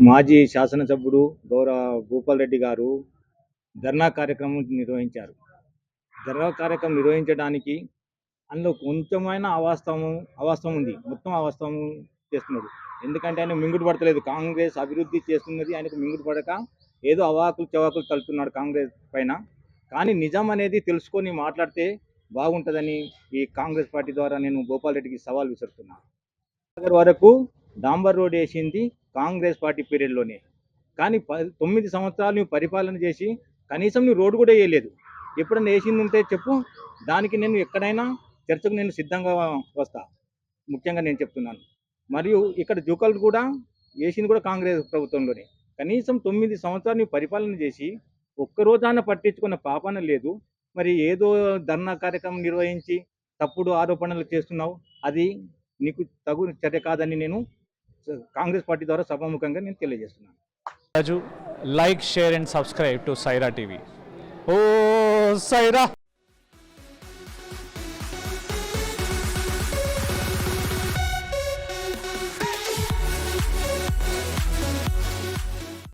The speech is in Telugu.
మాజీ శాసనసభ్యుడు గౌరవ భూపాల్ రెడ్డి గారు ధర్నా కార్యక్రమం నిర్వహించారు. ధర్నా కార్యక్రమం నిర్వహించడానికి అందులో కొంచెమైన అవాస్తవం ఉంది. మొత్తం అవాస్తవం చేస్తున్నాడు. ఎందుకంటే ఆయన మింగుడు పడతలేదు. కాంగ్రెస్ అభివృద్ధి చేస్తున్నది ఆయనకు మింగుడు పడక ఏదో అవాకులు చవాకులు తలుతున్నాడు కాంగ్రెస్ పైన. కానీ నిజం అనేది తెలుసుకొని మాట్లాడితే బాగుంటుందని ఈ కాంగ్రెస్ పార్టీ ద్వారా నేను భూపాల్ రెడ్డికి సవాల్ విసురుతున్నా. వరకు డాంబర్ రోడ్ వేసింది కాంగ్రెస్ పార్టీ పీరియడ్లోనే. కానీ 9 సంవత్సరాలు నువ్వు పరిపాలన చేసి కనీసం నువ్వు రోడ్డు కూడా వేయలేదు. ఎప్పుడన్నా వేసింది ఉంటే చెప్పు, దానికి నేను ఎక్కడైనా చర్చకు నేను సిద్ధంగా వస్తా. ముఖ్యంగా నేను చెప్తున్నాను. మరియు ఇక్కడ జూకల్ కూడా వేసింది కూడా కాంగ్రెస్ ప్రభుత్వంలోనే. కనీసం 9 సంవత్సరాలు నువ్వు పరిపాలన చేసి ఒక్కరోజాన పట్టించుకున్న పాపాన లేదు. మరి ఏదో ధర్నా కార్యక్రమం నిర్వహించి తప్పుడు ఆరోపణలు చేస్తున్నావు. అది నీకు తగు చర్య కాదని నేను కాంగ్రెస్ పార్టీ ద్వారా సభాముఖంగా నేను తెలియజేస్తున్నాను. Raju, like, share and subscribe to Saira TV. ఓ సైరా.